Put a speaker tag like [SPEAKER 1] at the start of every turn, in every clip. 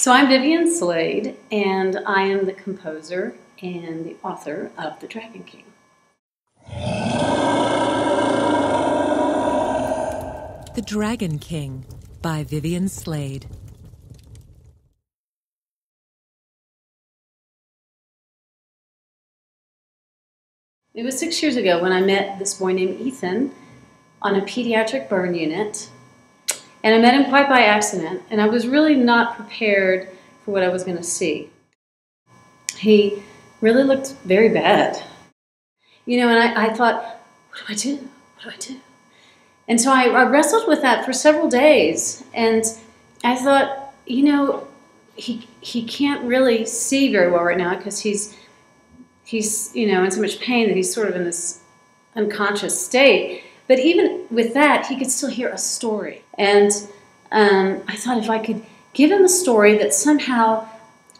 [SPEAKER 1] So I'm Vivian Slade, and I am the composer and the author of The Dragon King.
[SPEAKER 2] The Dragon King by Vivian Slade.
[SPEAKER 1] It was 6 years ago when I met this boy named Ethan on a pediatric burn unit. And I met him quite by accident, and I was really not prepared for what I was going to see. He really looked very bad. You know, and I thought, what do I do? What do I do? And so I wrestled with that for several days, and I thought, you know, he can't really see very well right now because he's you know, in so much pain that he's sort of in this unconscious state. But even with that, he could still hear a story. And I thought if I could give him a story that somehow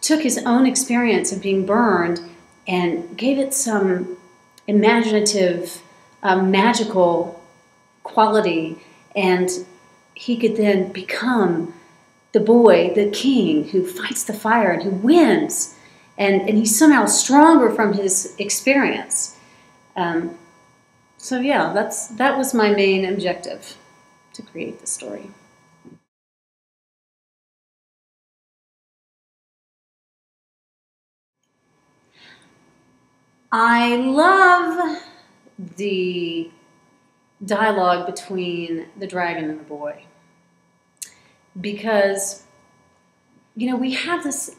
[SPEAKER 1] took his own experience of being burned and gave it some imaginative, magical quality, and he could then become the boy, the king, who fights the fire and who wins. And he's somehow stronger from his experience. So yeah, that was my main objective, to create the story. I love the dialogue between the dragon and the boy, because, you know, we have this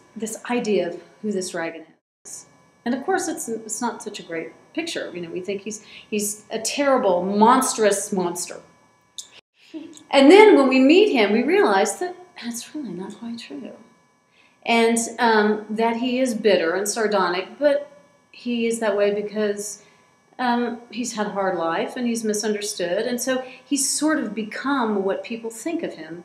[SPEAKER 1] idea of who this dragon is, and of course it's not such a great picture. You know, we think he's a terrible, monstrous monster, and then when we meet him, we realize that that's really not quite true, and that he is bitter and sardonic, but he is that way because he's had a hard life and he's misunderstood, and so he's sort of become what people think of him.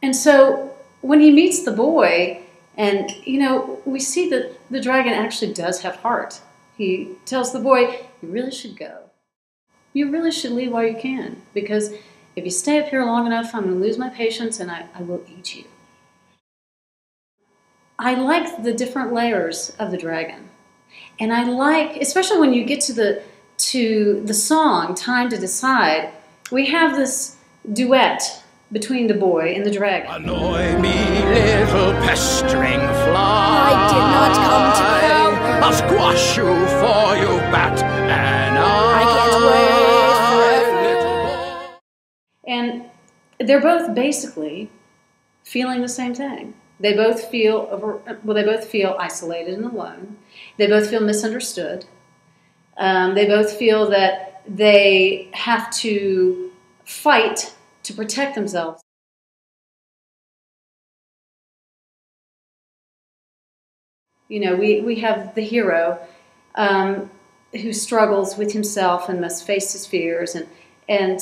[SPEAKER 1] And so when he meets the boy, and, you know, we see that the dragon actually does have heart. He tells the boy, you really should go. You really should leave while you can, because if you stay up here long enough, I'm going to lose my patience and I will eat you. I like the different layers of the dragon. And I like, especially when you get to the song, Time to Decide, we have this duet between the boy and the dragon.
[SPEAKER 3] Annoy me, little pestering fly.
[SPEAKER 4] I did not come to crow.
[SPEAKER 3] I'll squash you for you, bat, and
[SPEAKER 4] I can't wait
[SPEAKER 3] little boy.
[SPEAKER 1] And they're both basically feeling the same thing. They both feel they both feel isolated and alone. They both feel misunderstood. They both feel that they have to fight to protect themselves. You know, we have the hero who struggles with himself and must face his fears, and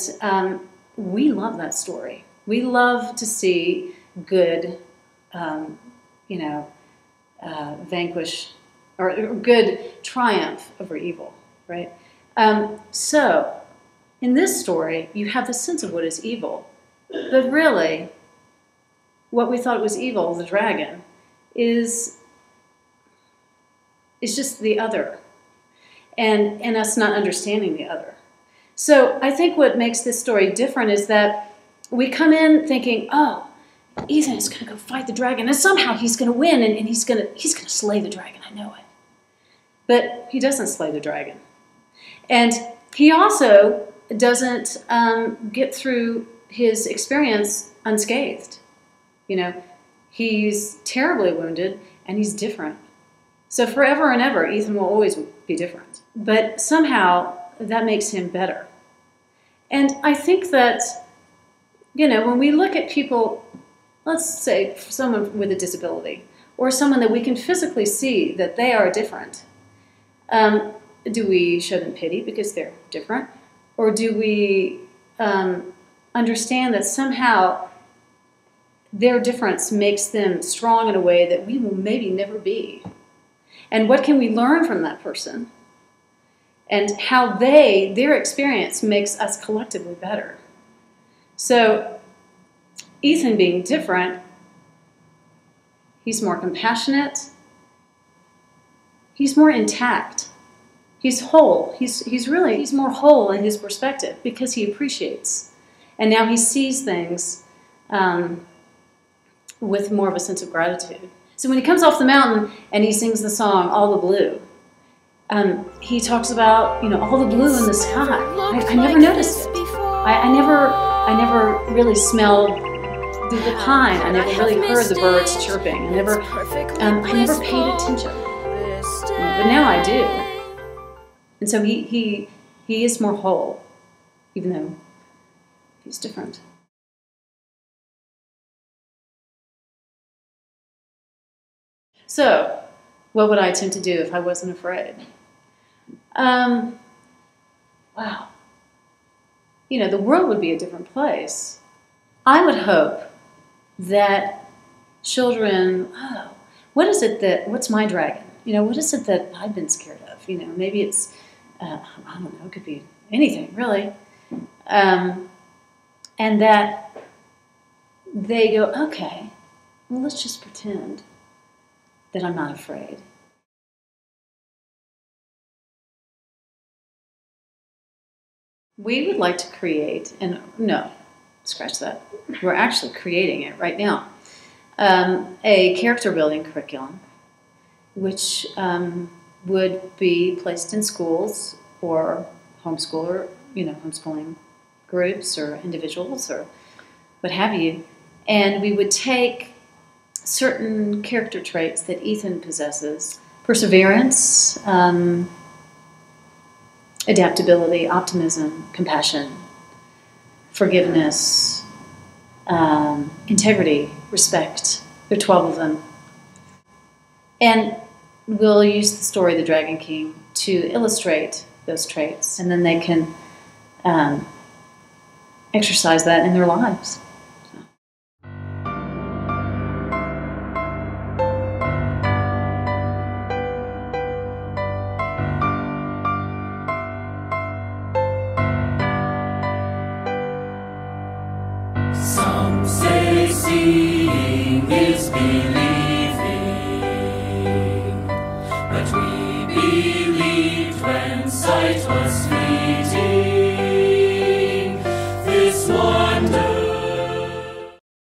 [SPEAKER 1] we love that story. We love to see good, you know, vanquish, or good triumph over evil, right? So, in this story, you have the sense of what is evil, but really, what we thought was evil, the dragon, is just the other, and us not understanding the other. So I think what makes this story different is that we come in thinking, oh, Ethan is going to go fight the dragon, and somehow he's going to win, and he's going to slay the dragon. I know it. But he doesn't slay the dragon. And he also doesn't get through his experience unscathed. You know, he's terribly wounded, and he's different. So forever and ever, Ethan will always be different. But somehow, that makes him better. And I think that, you know, when we look at people, let's say someone with a disability, or someone that we can physically see that they are different, do we show them pity because they're different? Or do we understand that somehow their difference makes them strong in a way that we will maybe never be? And what can we learn from that person? And how their experience makes us collectively better. So Ethan being different He's more compassionate. He's more intact. He's whole. He's more whole in his perspective because he appreciates. And now he sees things with more of a sense of gratitude. So when he comes off the mountain and he sings the song, All the Blue, he talks about, all the blue in the sky. I never noticed it. I never really smelled the pine. I never really heard the birds chirping. I never paid attention. But now I do. And so he is more whole, even though he's different. So, what would I attempt to do if I wasn't afraid? Wow. The world would be a different place. I would hope that children, what's my dragon? What is it that I've been scared of? Maybe it's, I don't know, it could be anything, really. And that they go, okay, well, let's just pretend that I'm not afraid. We would like to create, and no, scratch that. We're actually creating it right now. A character building curriculum, which would be placed in schools or homeschooling groups or individuals or what have you. And we would take certain character traits that Ethan possesses: perseverance, adaptability, optimism, compassion, forgiveness, integrity, respect. There are 12 of them. And we'll use the story of the Dragon King to illustrate those traits, and then they can exercise that in their lives.
[SPEAKER 5] Some say seeing is believing, but we believed when sight was fleeting.